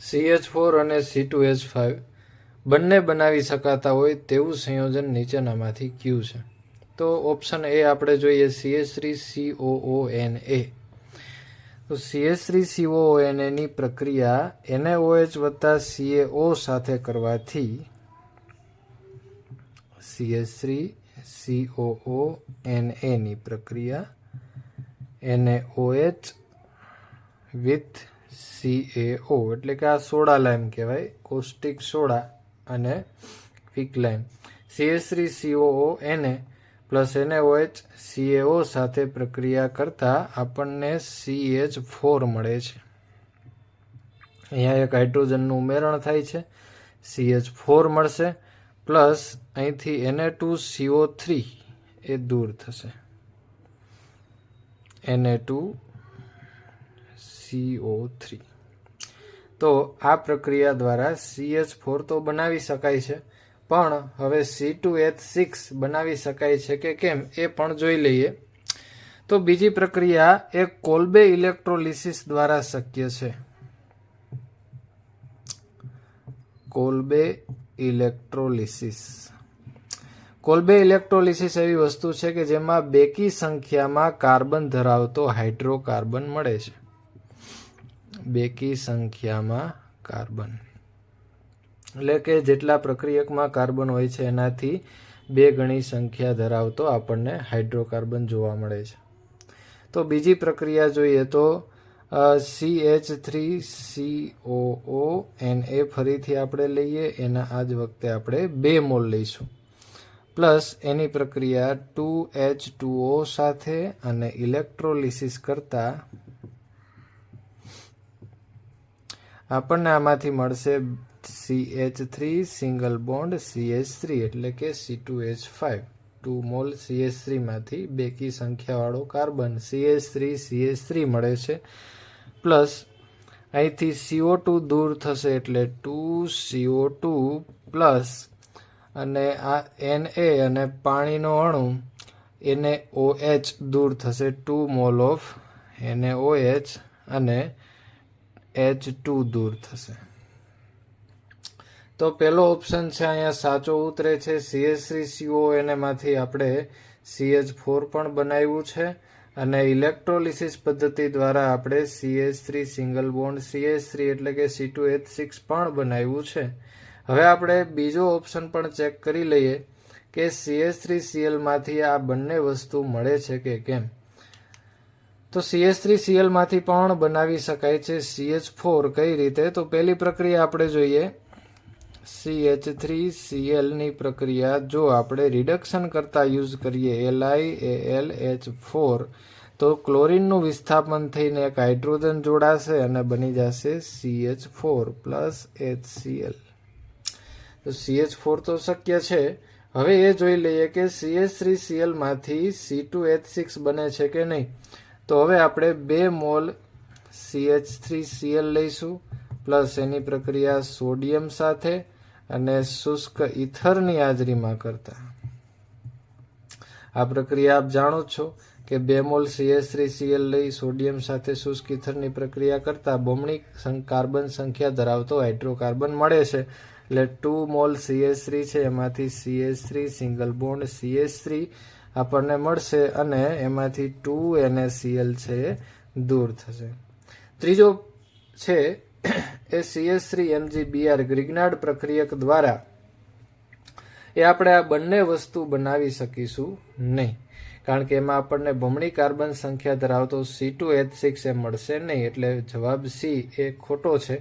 CH4 અને C2H5 બંને બનાવી શકાતા હોય તેવું સંયોજન નીચેનામાંથી કયું છે? તો ઓપ્શન એ આપણે જોઈએ CH3COONA. તો CH3COONA ની પ્રક્રિયા NaOH વત્તા CaO સાથે કરવાથી CH3COONA ની પ્રક્રિયા NaOH વિથ CaO એટલે કે આ સોડા લાઈમ કહેવાય, કોસ્ટિક સોડા અને quick lime. CH3COONA plus NaOH CaO સાથે પ્રક્રિયા કરતા આપણને CH4 મળે છે. અહીંયા એક હાઇડ્રોજનનું ઉમેરણ થાય છે, CH4 મળશે, પ્લસ અહીંથી Na2CO3 એ દૂર થશે, Na2CO3. તો આ પ્રક્રિયા દ્વારા CH4 તો બનાવી શકાય છે, પણ હવે C2H6 બનાવી શકાય છે કે કેમ એ પણ જોઈ લઈએ. તો બીજી પ્રક્રિયા એ કોલ્બે ઇલેક્ટ્રોલિસિસ દ્વારા શક્ય છે. કોલ્બે ઇલેક્ટ્રોલિસિસ. કોલ્બે ઇલેક્ટ્રોલિસિસ એવી વસ્તુ છે કે જેમાં બેકી સંખ્યામાં કાર્બન ધરાવતો હાઇડ્રોકાર્બન મળે છે. બેકી સંખ્યામાં કાર્બન એટલે કે જેટલા પ્રક્રિયકમાં કાર્બન હોય છે એનાથી 2 ગણી સંખ્યા ધરાવતો આપણને હાઇડ્રોકાર્બન જોવા મળે છે. તો બીજી પ્રક્રિયા જોઈએ તો CH3COONA ફરીથી આપણે લઈએ, એના આ જ વખતે આપણે 2 મોલ લઈશું, પ્લસ એની પ્રક્રિયા 2H2O સાથે અને ઇલેક્ટ્રોલિસિસ કરતા આપણને આમાંથી મળશે CH3 સિંગલ બોન્ડ CH3 એટલે કે C2H5. 2 મોલ CH3 માંથી બેકી સંખ્યાવાળો કાર્બન CH3 મળે છે, પ્લસ અહીંથી CO2 દૂર થશે એટલે 2CO2 પ્લસ અને આ Na અને પાણીનો અણુ NaOH દૂર થશે, 2 મોલ ઓફ NaOH અને H2 દૂર થશે. તો પહેલો ઓપ્શન છે અહીંયા સાચો ઉતરે છે. CH3COONA માંથી આપણે CH4 પણ બનાવ્યું છે અને ઇલેક્ટ્રોલિસિસ પદ્ધતિ દ્વારા આપણે CH3 સિંગલ બોન્ડ CH3 એટલે કે C2H6 પણ બનાવ્યું છે. હવે આપણે બીજો ઓપ્શન પણ ચેક કરી લઈએ કે CH3Cl માંથી આ બંને વસ્તુ મળે છે કે કેમ. તો CH3Cl માંથી પણ બનાવી શકાય છે CH4. કઈ રીતે? તો પહેલી પ્રક્રિયા આપણે જોઈએ CH3Cl ની પ્રક્રિયા. જો આપણે રિડક્શન કરતા યુઝ કરીએ LiAlH4 તો ક્લોરીનનું વિસ્થાપન થઈને એક હાઇડ્રોજન જોડાશે અને બની જશે CH4 પ્લસ HCl. તો CH4 તો શક્ય છે. હવે એ જોઈ લઈએ કે CH3Cl માંથી C2H6 બને છે કે નહીં. તો હવે આપણે 2 મોલ CH3Cl લઈશું, પ્લસ એની પ્રક્રિયા સોડિયમ સાથે અને શુષ્ક ઇથરની હાજરીમાં કરતા. આ પ્રક્રિયા આપ જાણો છો કે 2 મોલ CH3Cl લઈ સોડિયમ સાથે શુષ્ક ઇથરની પ્રક્રિયા કરતા બમણી કાર્બન સંખ્યા ધરાવતો હાઇડ્રોકાર્બન મળે છે. એટલે 2 મોલ CH3 છે એમાંથી CH3 સિંગલ બોન્ડ CH3 આપણને મળશે અને એમાંથી 2 NaCl છે દૂર થશે. ત્રીજો છે એ CH3MgBr ગ્રિગ્નાર્ડ પ્રક્રિયક દ્વારા એ આપણે આ બંને વસ્તુ બનાવી શકીશું નહીં, કારણ કે એમાં આપણને બમણી કાર્બન સંખ્યા ધરાવતો C2H6 એ મળશે નહીં. એટલે જવાબ C એ ખોટો છે.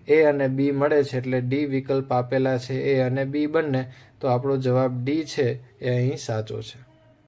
A અને B મળે છે એટલે D વિકલ્પ આપેલા છે A અને B બંને, તો આપણો જવાબ D છે એ અહીં સાચો છે.